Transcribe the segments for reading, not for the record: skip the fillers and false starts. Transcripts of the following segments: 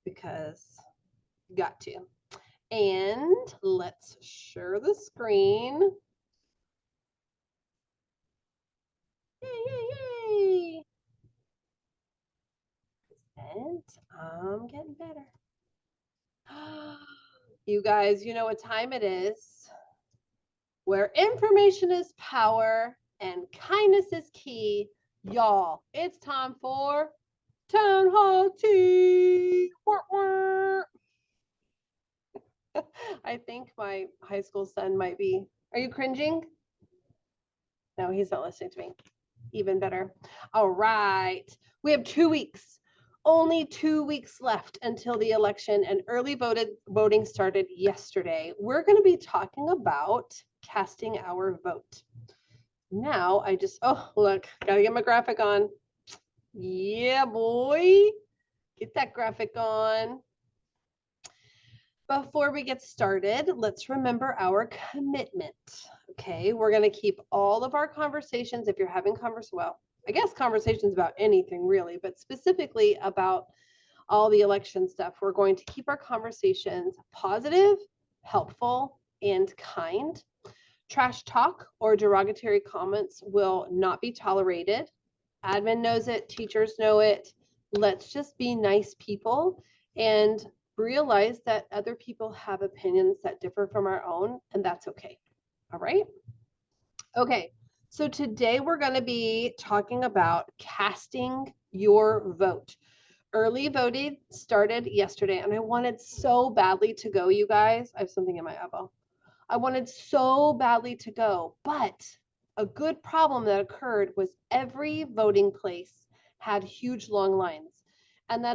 because got to. And let's share the screen. Yay, yay, yay. And I'm getting better. You guys, you know what time it is? Where information is power and kindness is key. Y'all, it's time for Town Hall Tea. I think my high school son might be. Are you cringing? No, he's not listening to me. Even better. All right. We have 2 weeks. Only 2 weeks left until the election, and early voting started yesterday. We're going to be talking about casting our vote. Now oh, look, got to get my graphic on. Yeah, boy. Get that graphic on. Before we get started, let's remember our commitment. Okay, we're going to keep all of our conversations, if you're having conversations about anything really, but specifically about all the election stuff, we're going to keep our conversations positive, helpful, and kind. Trash talk or derogatory comments will not be tolerated. Admin knows it, teachers know it. Let's just be nice people and realize that other people have opinions that differ from our own, and that's okay. All right? Okay, so today we're going to be talking about casting your vote. Early voting started yesterday, and I wanted so badly to go, you guys. I have something in my elbow. I wanted so badly to go, but a good problem that occurred was every voting place had huge long lines. And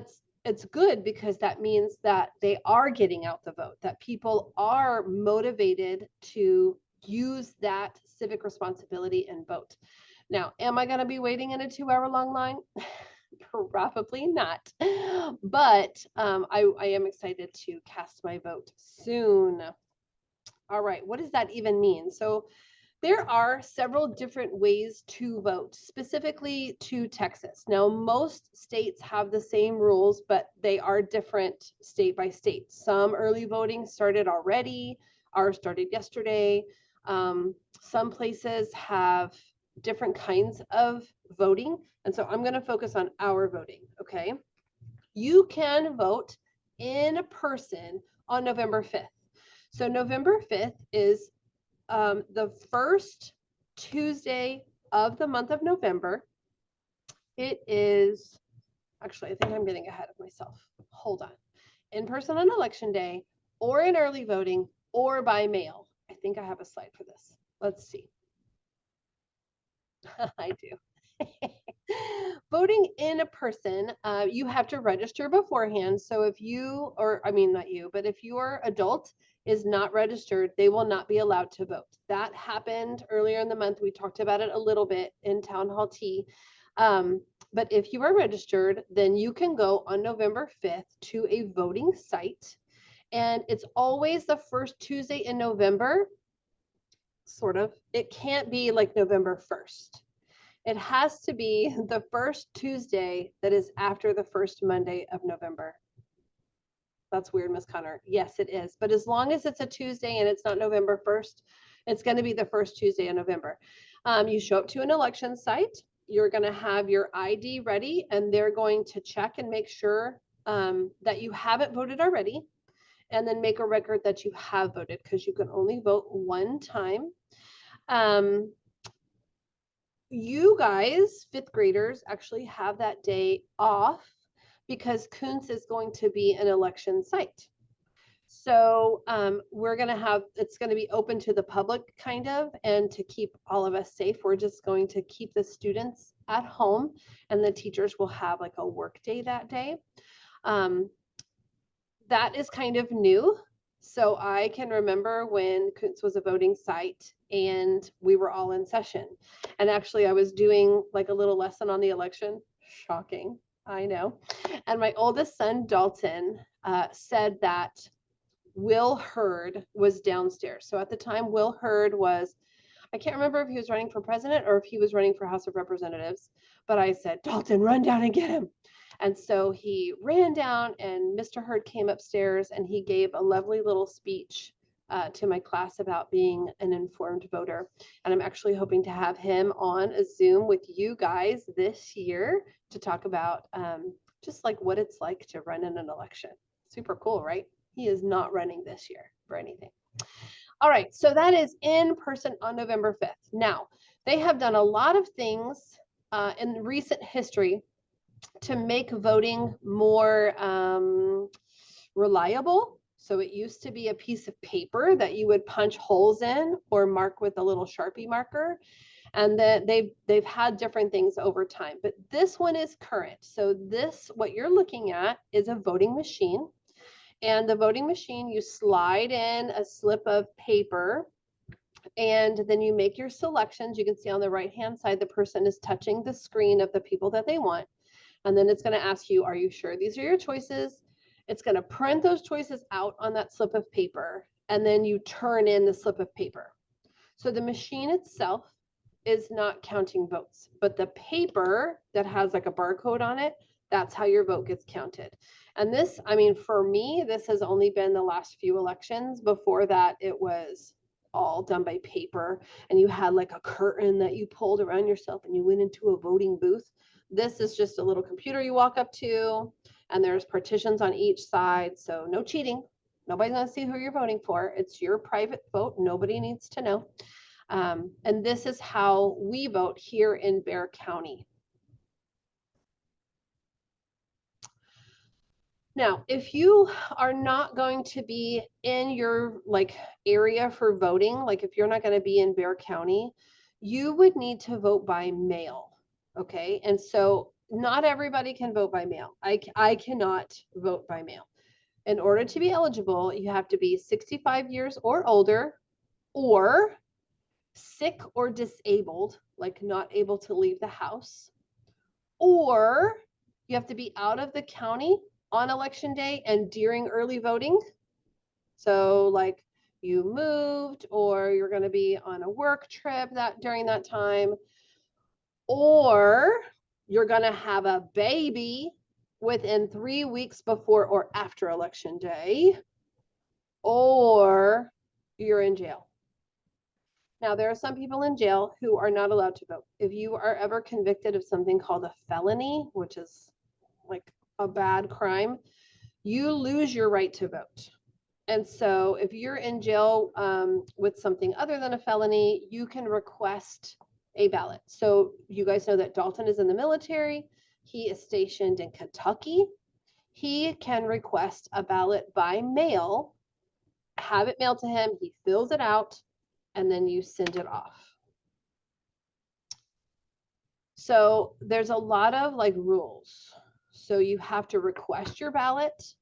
it's good because that means that they are getting out the vote, that people are motivated to use that civic responsibility and vote. Now, am I going to be waiting in a 2-hour long line? Probably not. But I am excited to cast my vote soon. All right, what does that even mean? So there are several different ways to vote, specifically to Texas. Now, most states have the same rules, but they are different state by state. Some early voting started already, ours started yesterday. Some places have different kinds of voting. And so I'm going to focus on our voting, okay? You can vote in person on November 5th. So November 5th is the first Tuesday of the month of November. It is, actually, I think I'm getting ahead of myself. Hold on. In person on election day, or in early voting, or by mail. I think I have a slide for this. Let's see. I do. Voting in a person, you have to register beforehand. So if you, or I mean, not you, but if your adult is not registered, they will not be allowed to vote. That happened earlier in the month. We talked about it a little bit in Town Hall Tea. But if you are registered, then you can go on November 5th to a voting site. And it's always the first Tuesday in November, sort of. It can't be like November 1st. It has to be the first Tuesday that is after the first Monday of November. That's weird, Miss Connor. Yes, it is. But as long as it's a Tuesday and it's not November 1st, it's going to be the first Tuesday in November. You show up to an election site. You're going to have your ID ready, and they're going to check and make sure that you haven't voted already, and then make a record that you have voted, because you can only vote one time. You guys, fifth graders, actually have that day off because Kountze is going to be an election site. So we're going to have, it's going to be open to the public kind of, and to keep all of us safe, we're just going to keep the students at home, and the teachers will have like a work day that day. That is kind of new. So I can remember when Kountze was a voting site and we were all in session. And actually I was doing like a little lesson on the election. Shocking, I know. And my oldest son, Dalton, said that Will Hurd was downstairs. So at the time, Will Hurd was, I can't remember if he was running for president or if he was running for House of Representatives, but I said, Dalton, run down and get him. And so he ran down, and Mr. Hurd came upstairs and he gave a lovely little speech to my class about being an informed voter. And I'm actually hoping to have him on a Zoom with you guys this year to talk about just like what it's like to run in an election. Super cool, right? He is not running this year for anything. All right, so that is in person on November 5th. Now, they have done a lot of things in recent history to make voting more reliable. So it used to be a piece of paper that you would punch holes in or mark with a little Sharpie marker. And that they've had different things over time, but this one is current. So this, what you're looking at, is a voting machine. And the voting machine, you slide in a slip of paper and then you make your selections. You can see on the right-hand side, the person is touching the screen of the people that they want. And then it's going to ask you, are you sure these are your choices? It's going to print those choices out on that slip of paper, and then you turn in the slip of paper. So the machine itself is not counting votes, but the paper that has like a barcode on it, that's how your vote gets counted. And this, I mean, for me, this has only been the last few elections. Before that, it was all done by paper, and you had like a curtain that you pulled around yourself and you went into a voting booth. This is just a little computer you walk up to, and there's partitions on each side, so no cheating. Nobody's gonna see who you're voting for. It's your private vote. Nobody needs to know. And this is how we vote here in Bexar County. Now, if you are not going to be in your like area for voting, like if you're not going to be in Bexar County, you would need to vote by mail. Okay. And so not everybody can vote by mail. I cannot vote by mail. In order to be eligible, you have to be 65 years or older, or sick or disabled, like not able to leave the house, or you have to be out of the county on election day and during early voting. So like you moved, or you're going to be on a work trip that during that time, or you're going to have a baby within 3 weeks before or after election day, or you're in jail. Now, there are some people in jail who are not allowed to vote. If you are ever convicted of something called a felony, which is like a bad crime, you lose your right to vote. And so if you're in jail with something other than a felony, you can request a ballot. So you guys know that Dalton is in the military. He is stationed in Kentucky. He can request a ballot by mail, have it mailed to him. He fills it out, and then you send it off. So there's a lot of like rules. So you have to request your ballot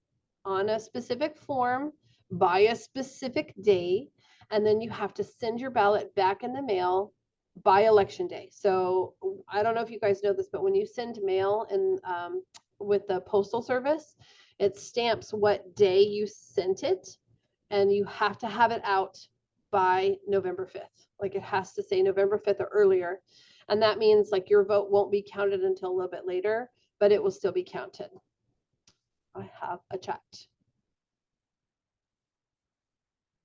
on a specific form by a specific day, and then you have to send your ballot back in the mail by election day. So I don't know if you guys know this, but when you send mail in with the postal service, it stamps what day you sent it, and you have to have it out by November 5th. Like it has to say November 5th or earlier. And that means like your vote won't be counted until a little bit later, but it will still be counted. I have a chat.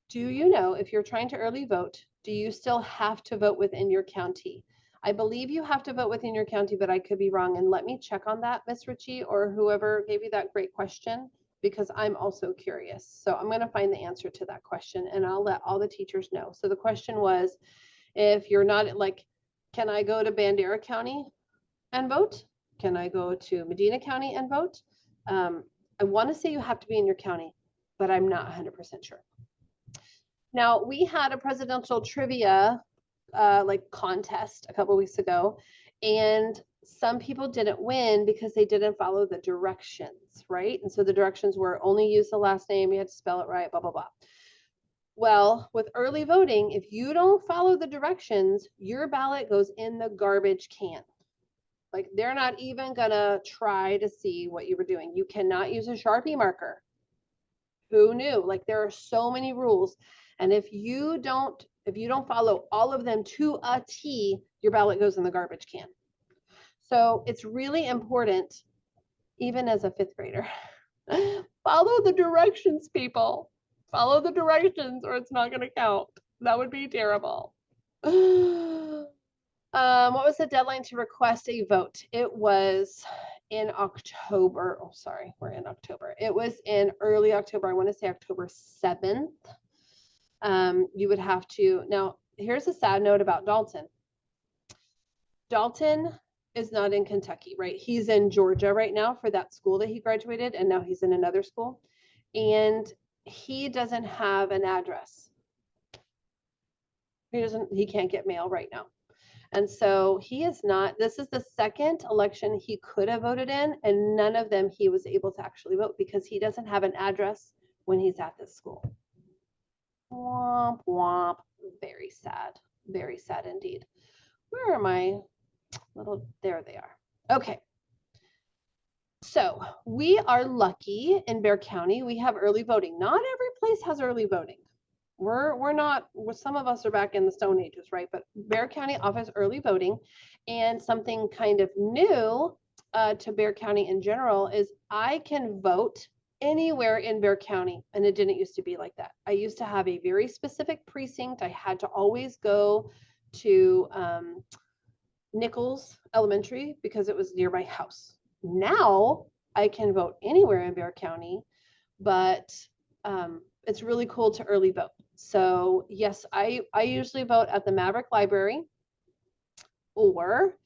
Do you know if you're trying to early vote, do you still have to vote within your county? I believe you have to vote within your county, but I could be wrong. And let me check on that, Miss Ritchie, or whoever gave you that great question, because I'm also curious. So I'm going to find the answer to that question, and I'll let all the teachers know. So the question was, if you're not like, can I go to Bandera County and vote? Can I go to Medina County and vote? I want to say you have to be in your county, but I'm not 100% sure. Now, we had a presidential trivia like contest a couple weeks ago, and some people didn't win because they didn't follow the directions, right? And so the directions were only use the last name, you had to spell it right, blah, blah, blah. Well, with early voting, if you don't follow the directions, your ballot goes in the garbage can. Like they're not even gonna try to see what you were doing. You cannot use a Sharpie marker. Who knew? Like there are so many rules. And if you don't follow all of them to a T, your ballot goes in the garbage can. So it's really important, even as a fifth grader. Follow the directions, people. Follow the directions or it's not going to count. That would be terrible. What was the deadline to request a vote? It was in October. Oh, sorry, we're in October. It was in early October. I want to say October 7th. You would have to, now here's a sad note about Dalton. Dalton is not in Kentucky, right? He's in Georgia right now for that school that he graduated, and now he's in another school. And he doesn't have an address. He can't get mail right now. And so he is not, this is the second election he could have voted in, and none of them he was able to actually vote because he doesn't have an address when he's at this school. Womp womp. Very sad indeed. Where are my little, there they are. Okay. So we are lucky in Bexar County. We have early voting. Not every place has early voting. We're not, some of us are back in the Stone Ages, right? But Bexar County offers early voting, and something kind of new to Bexar County in general is I can vote anywhere in Bexar County, and it didn't used to be like that. I used to have a very specific precinct. I had to always go to Nichols Elementary because it was near my house. Now I can vote anywhere in Bexar County, but it's really cool to early vote. So yes, I usually vote at the Maverick Library or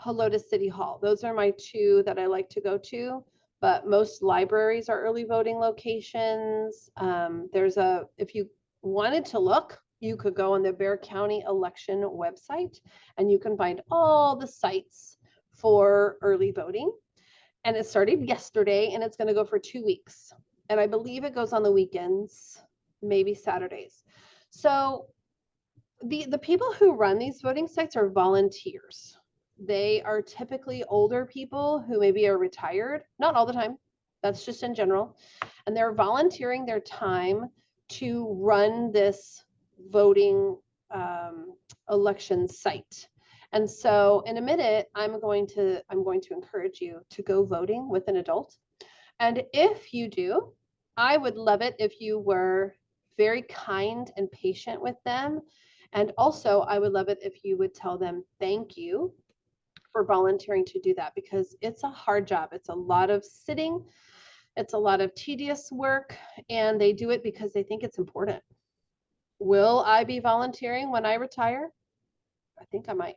Helotes City Hall. Those are my two that I like to go to, but most libraries are early voting locations. If you wanted to look, you could go on the Bexar County election website and you can find all the sites for early voting. And it started yesterday and it's going to go for 2 weeks. And I believe it goes on the weekends, maybe Saturdays. So the people who run these voting sites are volunteers. They are typically older people who maybe are retired, not all the time. That's just in general. And they're volunteering their time to run this voting election site. And so in a minute, I'm going to encourage you to go voting with an adult. And if you do, I would love it if you were very kind and patient with them. And also, I would love it if you would tell them thank you for volunteering to do that, because it's a hard job. It's a lot of sitting. It's a lot of tedious work, and they do it because they think it's important. Will I be volunteering when I retire? I think I might.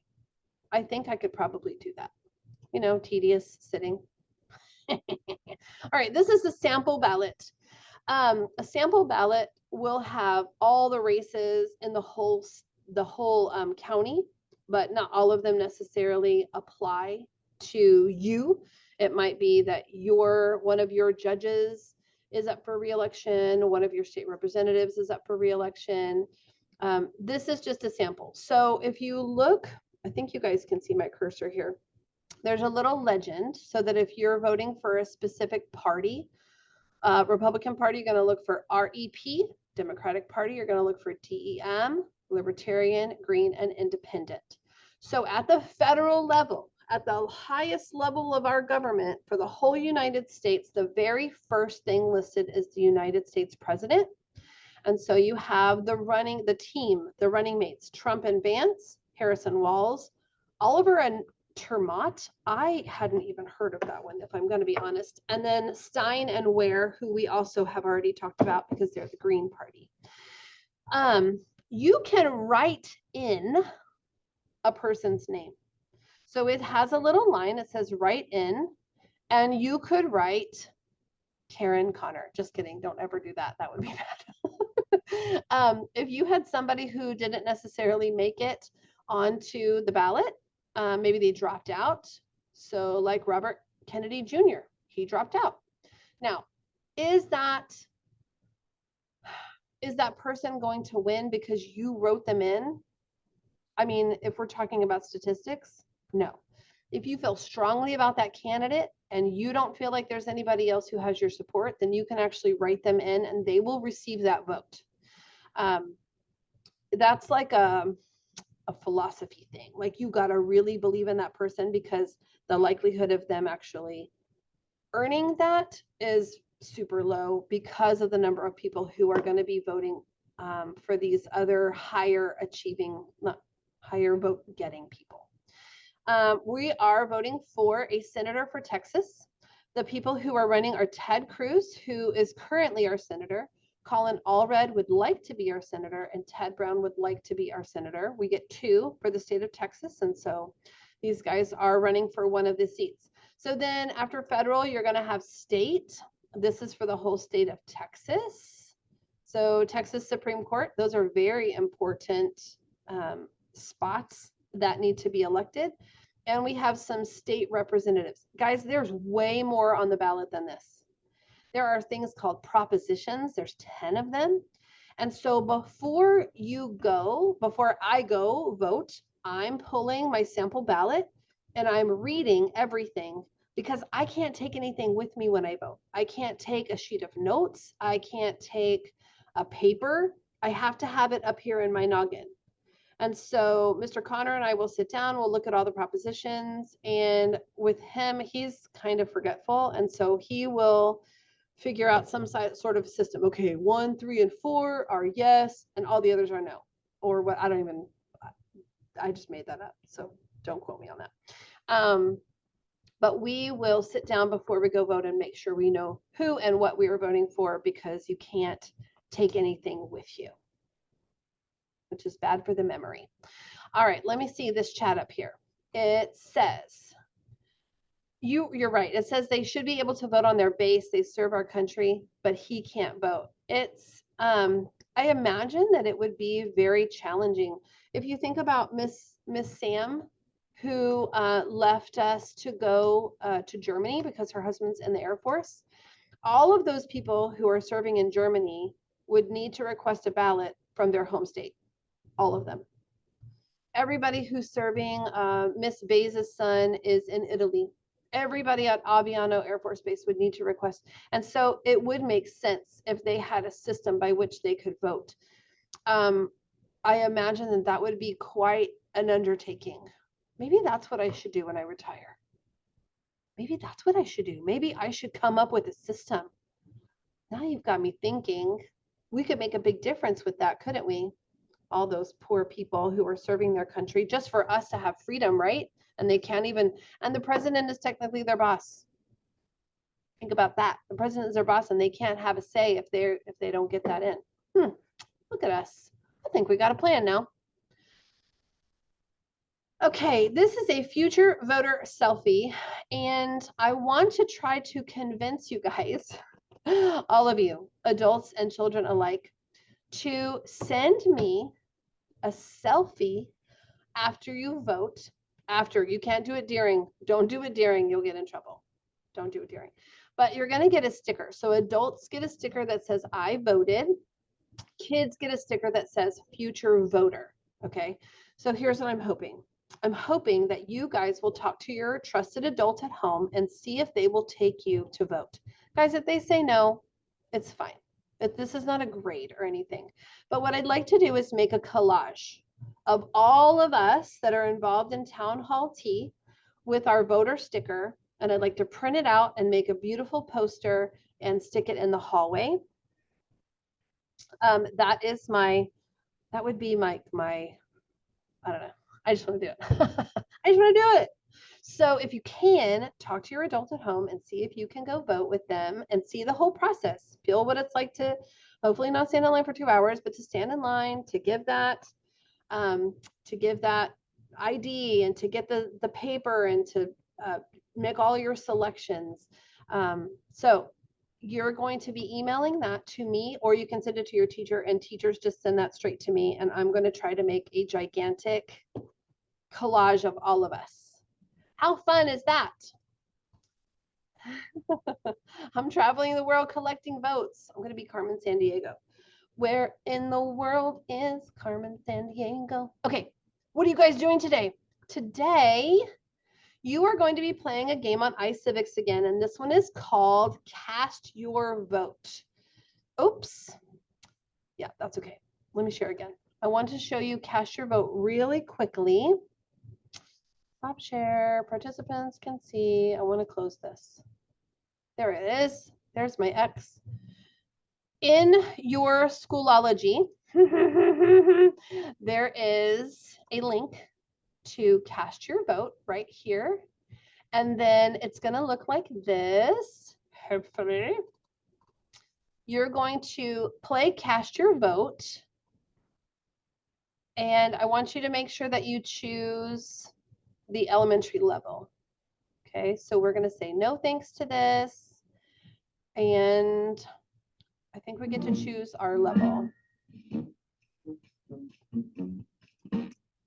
I think I could probably do that. You know, tedious sitting. All right, this is a sample ballot. A sample ballot will have all the races in the whole county, but not all of them necessarily apply to you. It might be that one of your judges is up for re-election, one of your state representatives is up for re-election. This is just a sample. So if you look, I think you guys can see my cursor here. There's a little legend so that if you're voting for a specific party, Republican Party, you're going to look for REP. Democratic Party, you're going to look for DEM, Libertarian, Green, and Independent. So at the federal level, at the highest level of our government for the whole United States, the very first thing listed is the United States president. And so you have the running mates, Trump and Vance, Harris and Walz, Oliver and Termott. I hadn't even heard of that one, if I'm going to be honest. And then Stein and Ware, who we also have already talked about because they're the Green Party. You can write in a person's name. So it has a little line that says write in, and you could write Karen Connor. Just kidding. Don't ever do that. That would be bad. If you had somebody who didn't necessarily make it onto the ballot, maybe they dropped out. So like Robert Kennedy Jr., he dropped out. Now, is that person going to win because you wrote them in? I mean, if we're talking about statistics, no. If you feel strongly about that candidate and you don't feel like there's anybody else who has your support, then you can actually write them in and they will receive that vote. That's like a philosophy thing. Like you got to really believe in that person because the likelihood of them actually earning that is super low because of the number of people who are going to be voting for these other higher achieving, not higher vote getting people. We are voting for a senator for Texas. The people who are running are Ted Cruz, who is currently our senator. Colin Allred would like to be our senator, and Ted Brown would like to be our senator. We get 2 for the state of Texas, and so these guys are running for one of the seats. So then after federal, you're going to have state. This is for the whole state of Texas. So Texas Supreme Court, those are very important spots that need to be elected. And we have some state representatives. Guys, there's way more on the ballot than this. There are things called propositions. There's 10 of them. And so before I go vote, I'm pulling my sample ballot and I'm reading everything because I can't take anything with me when I vote. I can't take a sheet of notes. I can't take a paper. I have to have it up here in my noggin. And so Mr. Connor and I will sit down, we'll look at all the propositions, and with him, he's kind of forgetful. And so he will figure out some sort of system. Okay, 1, 3, and 4 are yes, and all the others are no. Or what, I just made that up. So don't quote me on that. But we will sit down before we go vote and make sure we know who and what we are voting for, because you can't take anything with you, which is bad for the memory. All right, let me see this chat up here. It says, you're right. It says they should be able to vote on their base. They serve our country, but he can't vote. It's, I imagine that it would be very challenging. If you think about Miss Sam, who left us to go to Germany because her husband's in the Air Force, all of those people who are serving in Germany would need to request a ballot from their home state. All of them. Everybody who's serving, Miss Baez's son is in Italy. Everybody at Aviano Air Force Base would need to request. And so it would make sense if they had a system by which they could vote. I imagine that that would be quite an undertaking. Maybe that's what I should do when I retire. Maybe that's what I should do. Maybe I should come up with a system. Now you've got me thinking. We could make a big difference with that, couldn't we? All those poor people who are serving their country just for us to have freedom, right? And they can't even, and the president is technically their boss. Think about that. The president is their boss and they can't have a say if they don't get that in. Look at us. I think we got a plan now. Okay, this is a future voter selfie, and I want to try to convince you guys, all of you, adults and children alike, to send me a selfie after you vote. After, you can't do it during. Don't do it during, you'll get in trouble. Don't do it during. But you're going to get a sticker. So adults get a sticker that says I voted. Kids get a sticker that says future voter. Okay, so here's what I'm hoping. I'm hoping that you guys will talk to your trusted adult at home and see if they will take you to vote. Guys, if they say no, it's fine. This is not a grade or anything. But what I'd like to do is make a collage of all of us that are involved in Town Hall Tea with our voter sticker. And I'd like to print it out and make a beautiful poster and stick it in the hallway. That would be my, I don't know. I just want to do it. I just want to do it. So if you can, talk to your adult at home and see if you can go vote with them and see the whole process. Feel what it's like to hopefully not stand in line for 2 hours, but to stand in line, to give that ID and to get the paper and to make all your selections. So you're going to be emailing that to me, or you can send it to your teacher, and teachers just send that straight to me. And I'm going to try to make a gigantic collage of all of us. How fun is that? I'm traveling the world collecting votes. I'm going to be Carmen Sandiego. Where in the world is Carmen Sandiego? Okay, what are you guys doing today? Today, you are going to be playing a game on iCivics again, and this one is called Cast Your Vote. Oops. Yeah, that's okay. Let me share again. I want to show you Cast Your Vote really quickly. Stop share. Participants can see. I want to close this. There it is. There's my X. In your Schoolology, there is a link to cast your vote right here. And then it's going to look like this, hopefully. You're going to play Cast Your Vote. And I want you to make sure that you choose the elementary level. Okay, so we're going to say no thanks to this. And I think we get to choose our level.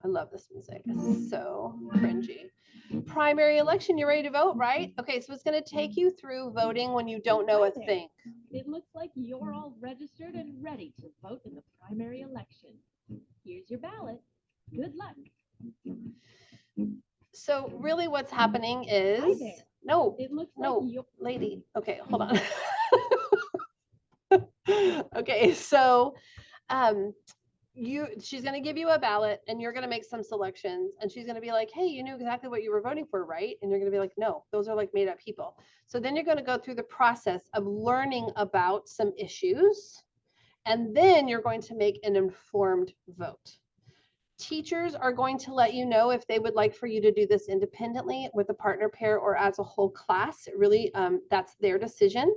I love this music. It's so cringy. Primary election, you're ready to vote, right? Okay, so it's going to take you through voting when you don't know a thing. It looks like you're all registered and ready to vote in the primary election. Here's your ballot. Good luck. So really what's happening is, Hi there. no, It looks no, like you're lady. Okay, hold on. Okay, so she's going to give you a ballot and you're going to make some selections and she's going to be like, hey, you knew exactly what you were voting for, right? And you're going to be like, no, those are like made up people. So then you're going to go through the process of learning about some issues and then you're going to make an informed vote. Teachers are going to let you know if they would like for you to do this independently with a partner pair or as a whole class. It really, that's their decision.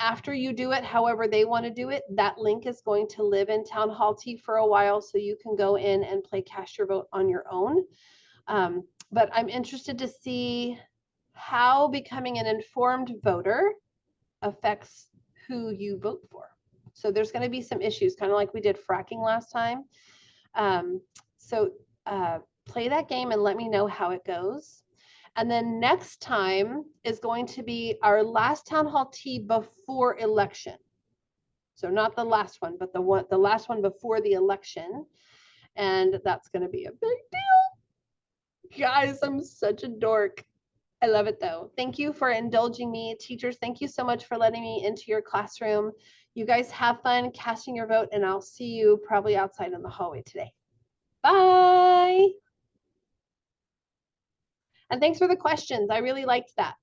After you do it, however they want to do it, that link is going to live in Town Hall T for a while, so you can go in and play Cast Your Vote on your own. But I'm interested to see how becoming an informed voter affects who you vote for. So there's going to be some issues, kind of like we did fracking last time. So play that game and let me know how it goes. And then next time is going to be our last Town Hall T before election. So not the last one, but the last one before the election. And that's going to be a big deal. Guys, I'm such a dork. I love it though. Thank you for indulging me. Teachers, thank you so much for letting me into your classroom. You guys have fun casting your vote and I'll see you probably outside in the hallway today. Bye. And thanks for the questions. I really liked that.